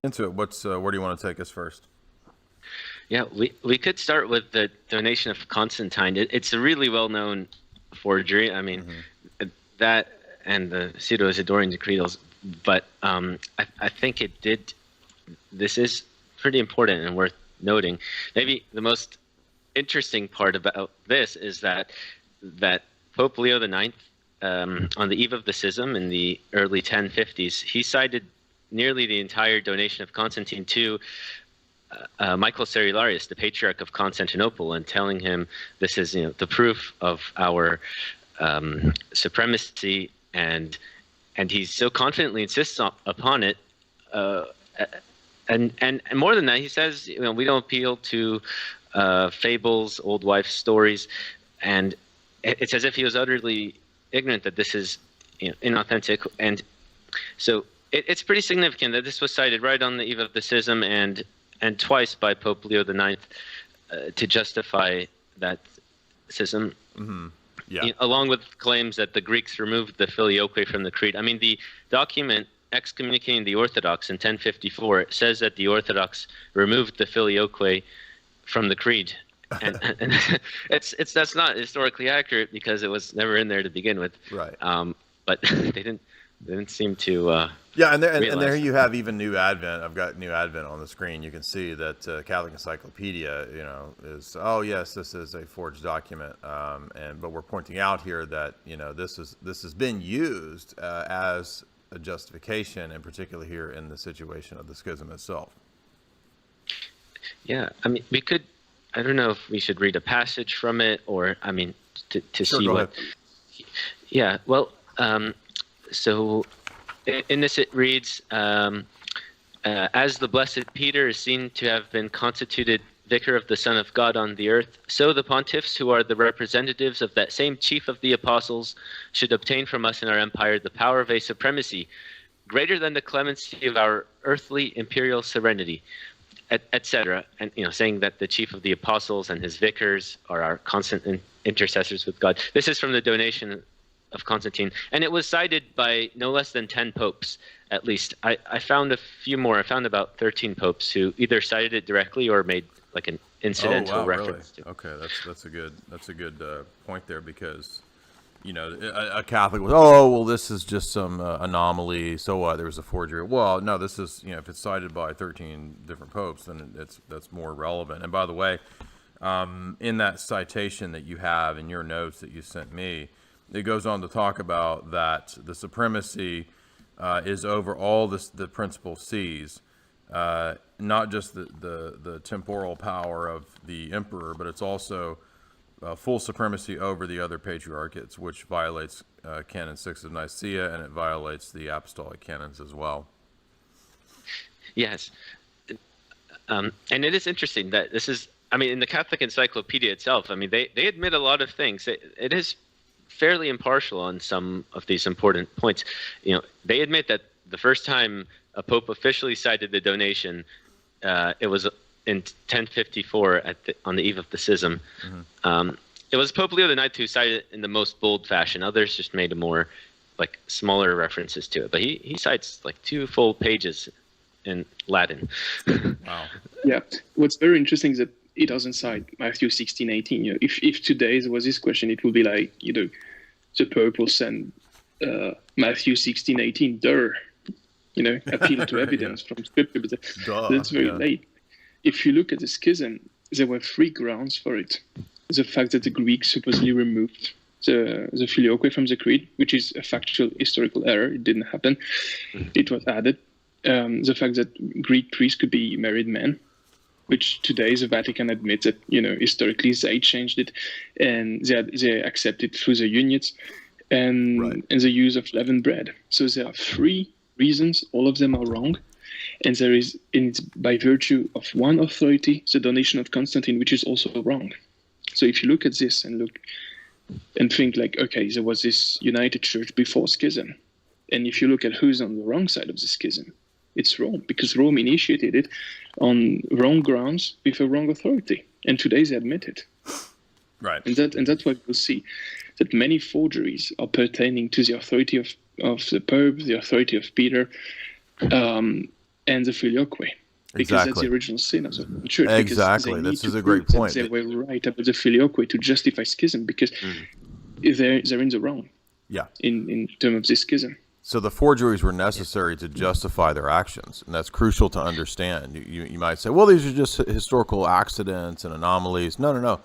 into it. Where do you want to take us first? Yeah, we could start with the donation of Constantine. It's a really well-known forgery. I mean, that and the Pseudo-Isidorian decretals, but I think it did. This is pretty important and worth noting. Maybe the most interesting part about this is that Pope Leo IX, on the eve of the schism in the early 1050s, he cited nearly the entire donation of Constantine to Michael Cerularius, the Patriarch of Constantinople, and telling him this is the proof of our supremacy, and he so confidently insists upon it. And more than that, he says we don't appeal to fables, old wife stories, and it's as if he was utterly ignorant that this is inauthentic. And so it's pretty significant that this was cited right on the eve of the schism and twice by Pope Leo IX to justify that schism. Mm-hmm. Yeah. Along with claims that the Greeks removed the filioque from the creed. I mean, the document excommunicating the Orthodox in 1054 says that the Orthodox removed the filioque from the creed, and that's not historically accurate because it was never in there to begin with. Right. But they didn't seem to. Yeah, and there you have even New Advent. I've got New Advent on the screen. You can see that Catholic Encyclopedia, is yes, this is a forged document, but we're pointing out here that this has been used as a justification, in particular here in the situation of the schism itself. Yeah, I mean, we could. I don't know if we should read a passage from it, or I mean, to Sure, see what. ahead. Yeah, well, so in this it reads, as the blessed Peter is seen to have been constituted vicar of the Son of God on the earth, so the pontiffs, who are the representatives of that same chief of the apostles, should obtain from us in our empire the power of a supremacy greater than the clemency of our earthly imperial serenity, etc. And saying that the chief of the apostles and his vicars are our constant intercessors with God. This is from the donation of Constantine, and it was cited by no less than 10 popes, at least. I found a few more. I found about 13 popes who either cited it directly or made like an incidental reference to it. Okay, that's a good point there, because a Catholic was, this is just some anomaly. So what? There was a forgery. Well, no, this is if it's cited by 13 different popes, then that's more relevant. And by the way, in that citation that you have in your notes that you sent me, it goes on to talk about that the supremacy is over all the principal sees, not just the temporal power of the emperor, but it's also full supremacy over the other patriarchates, which violates Canon 6 of Nicaea, and it violates the apostolic canons as well. Yes. And it is interesting that this is, I mean, in the Catholic Encyclopedia itself, I mean, they admit a lot of things. It is fairly impartial on some of these important points. They admit that the first time a pope officially cited the donation, it was in 1054 on the eve of the schism. Mm-hmm. It was Pope Leo IX who cited it in the most bold fashion. Others just made a more smaller references to it. But he cites 2 full pages in Latin. Wow. Yeah. What's very interesting is that it doesn't cite Matthew 16:18. If today there was this question, it would be the Pope will send Matthew 16:18, appeal to evidence from Scripture, but that's very late. If you look at the schism, there were 3 grounds for it. The fact that the Greeks supposedly removed the filioque from the creed, which is a factual historical error. It didn't happen. It was added. The fact that Greek priests could be married men, which today the Vatican admits that historically they changed it, and they accepted through the unions, and the use of leavened bread. So there are 3 reasons. All of them are wrong, and there is, by virtue of one authority, the donation of Constantine, which is also wrong. So if you look at this and think okay, there was this united church before schism, and if you look at who's on the wrong side of the schism, it's Rome, because Rome initiated it on wrong grounds with a wrong authority, and today they admit it. Right. And that's why we'll see that many forgeries are pertaining to the authority of the Pope, the authority of Peter, and and the filioque. Because that's Exactly. the original sin of the church. Exactly. Because they This need is to a great prove point. that they were right about the filioque to justify schism, because they're in the wrong Yeah. in terms of this schism. So the forgeries were necessary to justify their actions, and that's crucial to understand. You might say, well, these are just historical accidents and anomalies. No, no, no.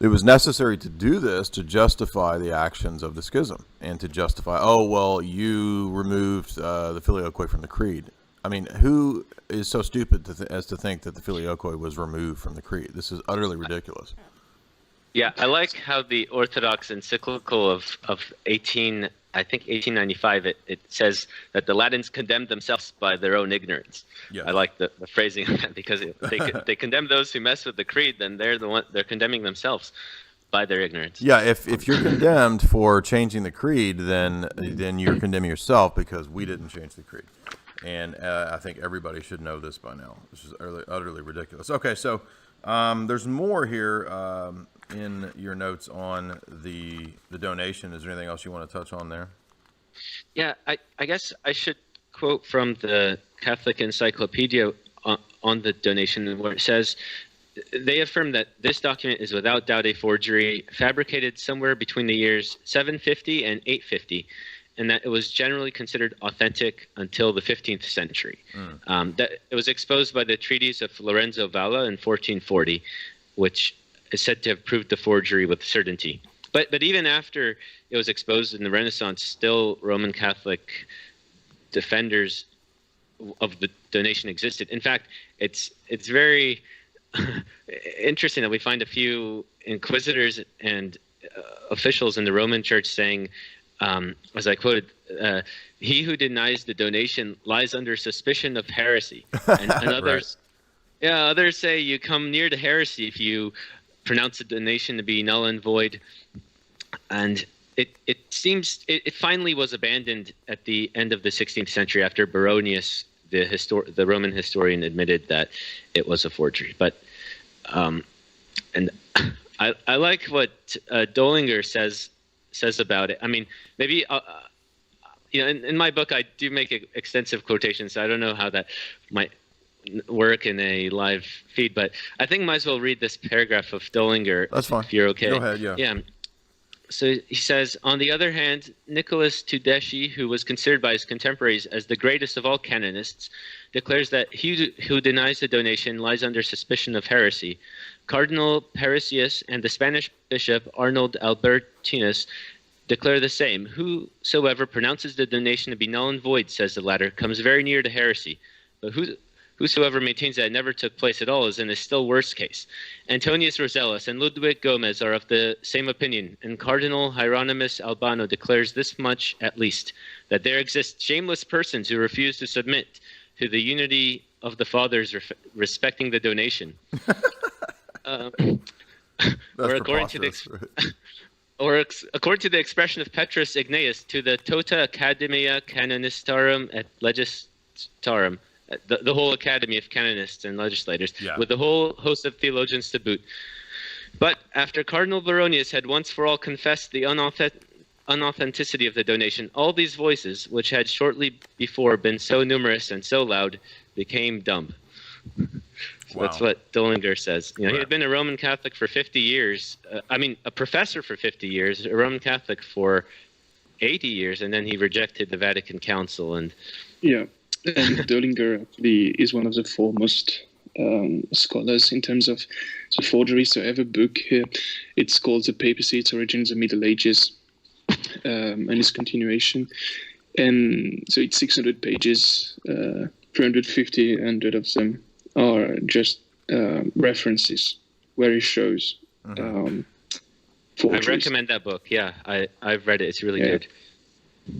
It was necessary to do this to justify the actions of the schism and to justify, oh, well, you removed the filioque from the creed. I mean, who is so stupid as to think that the filioque was removed from the creed? This is utterly ridiculous. Yeah, I like how the Orthodox encyclical of 1895, it says that the Latins condemned themselves by their own ignorance. Yes. I like the phrasing of that, because they condemn those who mess with the creed, then they're condemning themselves by their ignorance. Yeah, if you're condemned for changing the creed, then you're condemning yourself, because we didn't change the creed. And I think everybody should know this by now. This is utterly ridiculous. Okay, so there's more here in your notes on the donation. Is there anything else you want to touch on there? Yeah, I guess I should quote from the Catholic Encyclopedia on the donation, where it says, they affirm that this document is without doubt a forgery, fabricated somewhere between the years 750 and 850, and that it was generally considered authentic until the 15th century. That it was exposed by the treatise of Lorenzo Valla in 1440, which is said to have proved the forgery with certainty. But even after it was exposed in the Renaissance, still Roman Catholic defenders of the donation existed. In fact, it's very interesting that we find a few inquisitors and officials in the Roman Church saying, as I quoted, he who denies the donation lies under suspicion of heresy. And others, right. Yeah, others say you come near to heresy if you pronounce the donation to be null and void. And it seems it finally was abandoned at the end of the 16th century after Baronius, the Roman historian, admitted that it was a forgery. But and I like what Dollinger says about it. I mean, maybe in my book I do make extensive quotations. So I don't know how that might work in a live feed, but I think might as well read this paragraph of Dollinger. That's fine. If you're okay. Go ahead. Yeah. Yeah. So he says, on the other hand, Nicholas Tudeschi, who was considered by his contemporaries as the greatest of all canonists, declares that he who denies the donation lies under suspicion of heresy. Cardinal Parisius and the Spanish bishop Arnold Albertinus declare the same. Whosoever pronounces the donation to be null and void, says the latter, comes very near to heresy. But whosoever maintains that it never took place at all is in a still worse case. Antonius Rosellus and Ludwig Gomez are of the same opinion, and Cardinal Hieronymus Albano declares this much at least, that there exist shameless persons who refuse to submit to the unity of the fathers respecting the donation. According to the expression of Petrus Ignaeus, to the Tota Academia Canonistarum et Legistarum, the whole academy of canonists and legislators, with the whole host of theologians to boot. But after Cardinal Baronius had once for all confessed the unauthenticity of the donation, all these voices, which had shortly before been so numerous and so loud, became dumb. So that's what Dollinger says. He had been a Roman Catholic for 50 years. A professor for 50 years, a Roman Catholic for 80 years, and then he rejected the Vatican Council. And Dollinger actually is one of the foremost scholars in terms of the forgery. So I have a book here. It's called The Papacy, Its Origins in the Middle Ages, and its continuation. And so it's 600 pages, 350 of them are just references where he shows forgeries. I recommend that book. Yeah, I've read it. It's really good.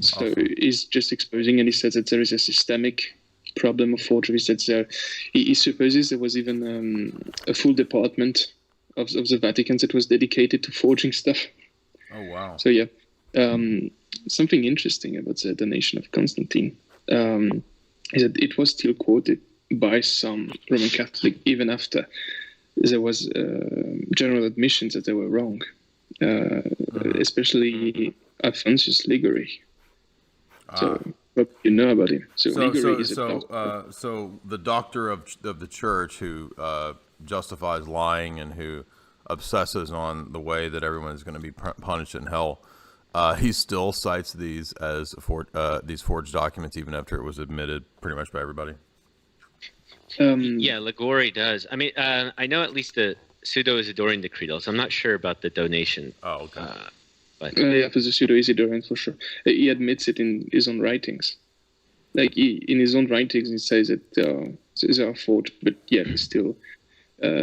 So he's just exposing, and he says that there is a systemic problem of forgeries. That he supposes there was even a full department of the Vatican that was dedicated to forging stuff. Oh, wow. So something interesting about the donation of Constantine is that it was still quoted by some Roman Catholic even after there was general admission that they were wrong, especially Alphonsus Liguri. So what you know about him. So So allegory so is a so so the doctor of the church who justifies lying and who obsesses on the way that everyone is going to be punished in hell. He still cites these as these forged documents, even after it was admitted pretty much by everybody. Yeah, Ligori does. I mean, I know at least the pseudo Isidorian decretals. I'm not sure about the donation. Oh, okay. But yeah, for the pseudo Isidorian for sure. He admits it in his own writings. Like in his own writings, he says that these are forged, but yet he still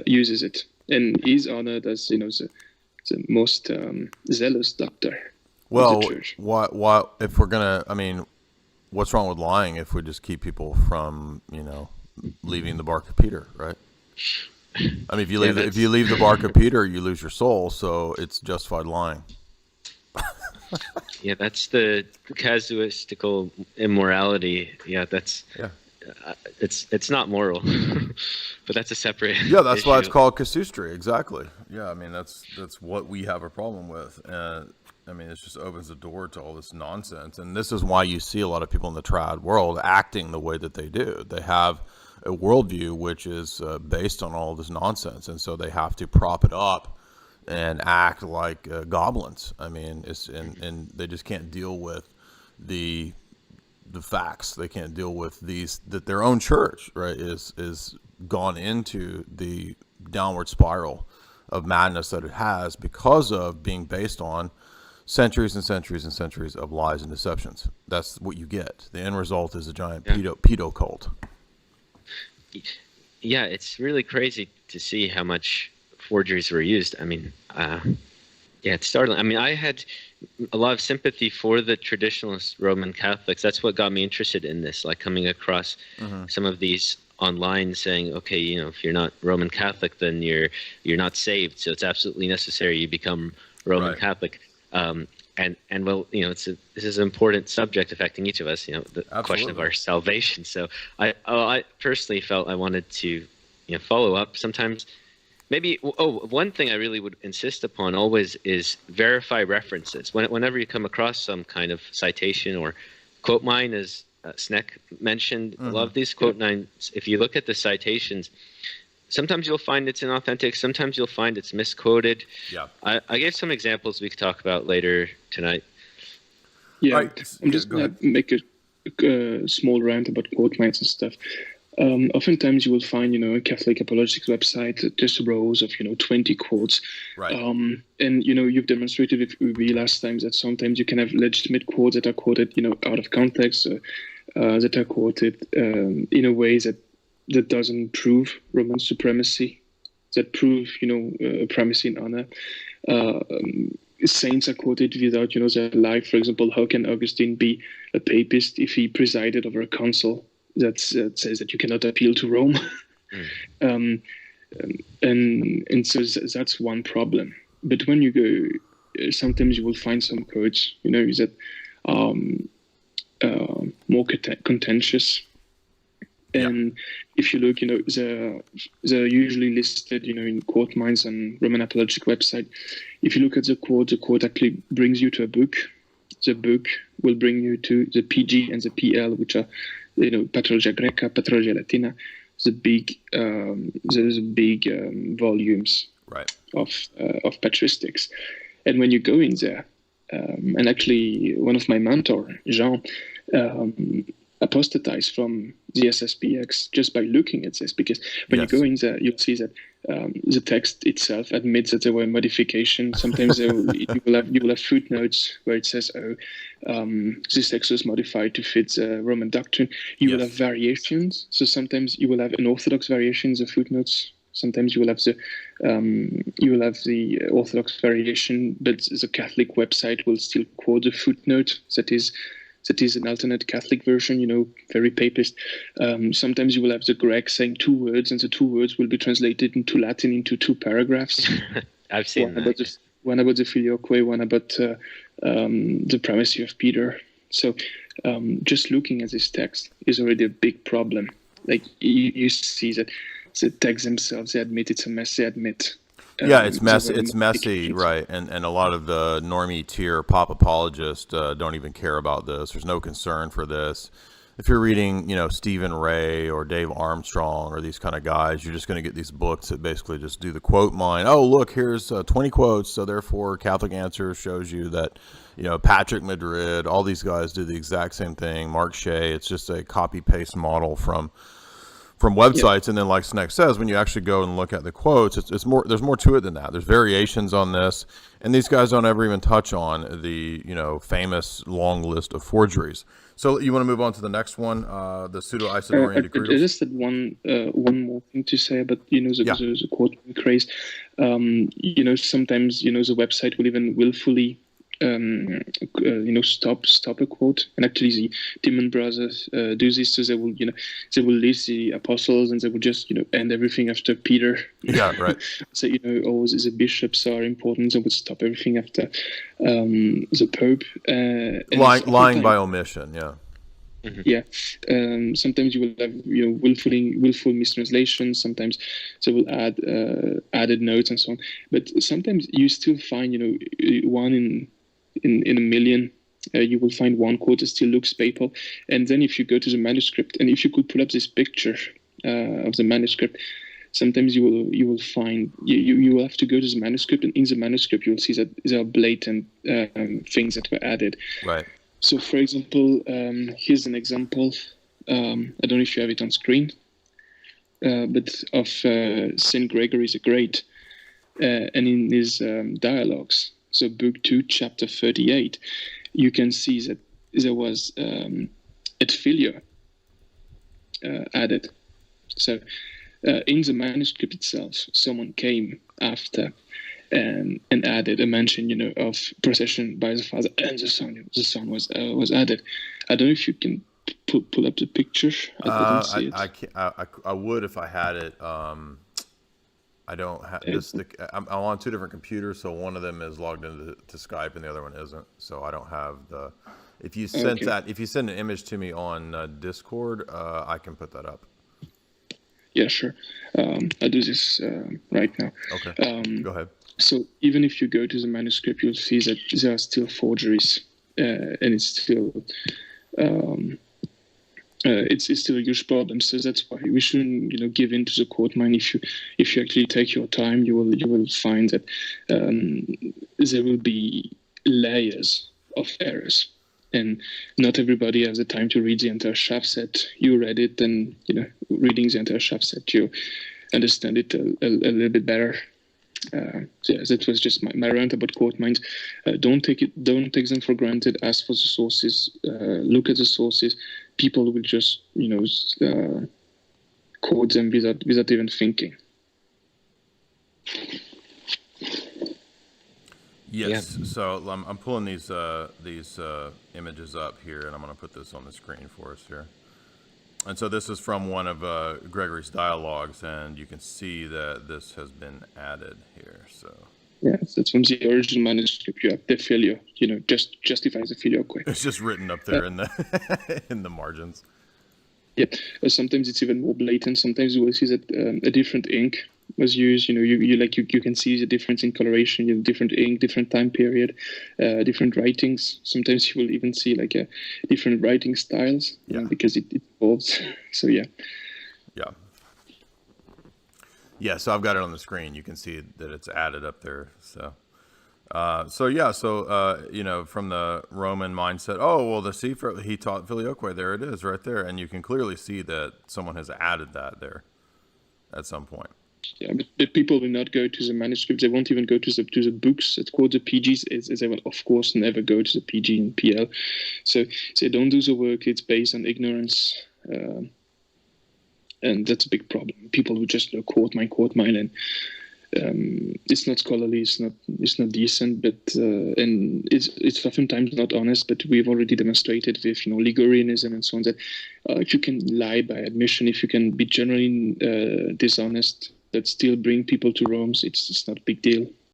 uses it, and he's honored as the most zealous doctor Well, of the church. what if we're gonna? I mean, what's wrong with lying if we just keep people from leaving the bark of Peter, right? I mean, if you leave the bark of Peter, you lose your soul, so it's justified lying. Yeah, that's the casuistical immorality. Yeah, that's it's not moral, but that's a separate. Yeah, that's why it's issue. called casuistry. Exactly. Yeah, I mean that's what we have a problem with, and I mean it just opens the door to all this nonsense, and this is why you see a lot of people in the trad world acting the way that they do. They have a worldview which is based on all this nonsense, and so they have to prop it up and act like goblins. I mean, and they just can't deal with the facts. They can't deal with that their own church, right, is gone into the downward spiral of madness that it has because of being based on centuries and centuries and centuries of lies and deceptions. That's what you get. The end result is a giant pedo cult. Yeah, it's really crazy to see how much forgeries were used. I mean, yeah, it's startling. I mean, I had a lot of sympathy for the traditionalist Roman Catholics. That's what got me interested in this, like coming across some of these online saying, okay, if you're not Roman Catholic, then you're not saved. So it's absolutely necessary you become Roman Catholic. And well, this is an important subject affecting each of us, the question of our salvation. So I personally felt I wanted to, follow up. Sometimes maybe, one thing I really would insist upon always is verify references. Whenever you come across some kind of citation or quote mine, as Sneck mentioned, a lot of these quote mines, if you look at the citations, sometimes you'll find it's inauthentic. Sometimes you'll find it's misquoted. Yeah. I gave some examples we could talk about later tonight. Yeah, Right. I'm just going to make a small rant about quote mines and stuff. Oftentimes you will find, a Catholic apologetics website, just rows of, 20 quotes. Right. And, you've demonstrated with me last time that sometimes you can have legitimate quotes that are quoted, out of context, that are quoted in a way that doesn't prove Roman supremacy, that prove, primacy and honor. Saints are quoted without, their life. For example, how can Augustine be a papist if he presided over a council that says that you cannot appeal to Rome? And so that's one problem. But when you go, sometimes you will find some quotes, that more contentious. And if you look, they're usually listed, in quote mines on Roman Apologetic website. If you look at the quote actually brings you to a book. The book will bring you to the PG and the PL, which are, Patrologia Greca, Patrologia Latina, the big volumes of patristics. And when you go in there, and actually one of my mentor, Jean, apostatized from the SSPX just by looking at this, because when you go in there, you'll see that the text itself admits that there were modifications. Sometimes you will have footnotes where it says, this text was modified to fit the Roman doctrine. You will have variations. So sometimes you will have an Orthodox variation in the footnotes. Sometimes you will have the Orthodox variation, but the Catholic website will still quote the footnote that is an alternate Catholic version, very papist. Sometimes you will have the Greg saying two words, and the two words will be translated into Latin into two paragraphs. I've seen that. One about the Filioque, one about the primacy of Peter. So just looking at this text is already a big problem. Like you see that the texts themselves, they admit it's a mess. They admit Yeah, it's there messy. were It's messy, modifications. right? And a lot of the normie tier pop apologists don't even care about this. There's no concern for this. If you're reading, Stephen Ray or Dave Armstrong or these kind of guys, you're just going to get these books that basically just do the quote mine. Oh, look, here's 20 quotes. So therefore, Catholic Answer shows you that, Patrick Madrid, all these guys do the exact same thing. Mark Shea, it's just a copy paste model from Yeah. websites, and then like Snake says, when you actually go and look at the quotes, it's more. There's more to it than that. There's variations on this, and these guys don't ever even touch on the famous long list of forgeries. So you want to move on to the next one, the pseudo-Isidorian I decretals? just had one more thing to say about Yeah. the quote craze. Sometimes the website will even willfully stop a quote, and actually the Demon Brothers do this. So they will list the apostles, and they will just end everything after Peter. Yeah, right. So the bishops are important. They would stop everything after the Pope. And Lying by omission. Yeah. yeah, sometimes you will have willful mistranslations. Sometimes they will add added notes and so on. But sometimes you still find one in a million. You will find one quote that still looks papal. And then if you go to the manuscript, and if you could pull up this picture of the manuscript, sometimes you will find you will have to go to the manuscript, and in the manuscript you will see that there are blatant things that were added. Right. So, for example, here's an example. I don't know if you have it on screen, but of Saint Gregory the Great, and in his dialogues, so Book 2, Chapter 38, you can see that there was et filio added. So, in the manuscript itself, someone came after and added a mention, of procession by the Father and the Son. The Son was added. I don't know if you can pull up the picture. I don't see it. I would if I had it. I don't have this. I'm on two different computers, so one of them is logged into Skype and the other one isn't. So I don't have the. If you send if you send an image to me on Discord, I can put that up. Yeah, sure. I'll do this right now. Okay. Go ahead. So even if you go to the manuscript, you'll see that there are still forgeries, and it's still it's still a huge problem. So that's why we shouldn't give in to the quote mine. If you actually take your time, you will find that there will be layers of errors, and not everybody has the time to read the entire shaft set. You read it, and reading the entire shaft set, you understand it a little bit better. That was just my rant about quote mines. Don't take them for granted. Ask for the sources. Look at the sources. People will just quote them without even thinking. Yes. Yeah. So I'm pulling these images up here, and I'm going to put this on the screen for us here. And so this is from one of Gregory's dialogues, and you can see that this has been added here. So yeah, that's from the original manuscript. You have the filio, just justifies the filioque. It's just written up there in the in the margins. Yeah, sometimes it's even more blatant. Sometimes you will see that a different ink was used. You can see the difference in coloration. You have different ink, different time period, different writings. Sometimes you will even see different writing styles because it evolves. So yeah. So I've got it on the screen. You can see that it's added up there. So from the Roman mindset, the Sefer, he taught filioque. There it is, right there, and you can clearly see that someone has added that there at some point. Yeah, but people will not go to the manuscripts. They won't even go to the books that quote the PGs. They will, of course, never go to the PG and PL. So they don't do the work. It's based on ignorance, and that's a big problem. People who just quote mine, and it's not scholarly. It's not decent. But and it's oftentimes not honest. But we've already demonstrated with Ligurianism and so on that if you can lie by admission, if you can be generally dishonest, that still bring people to Rome, it's not a big deal.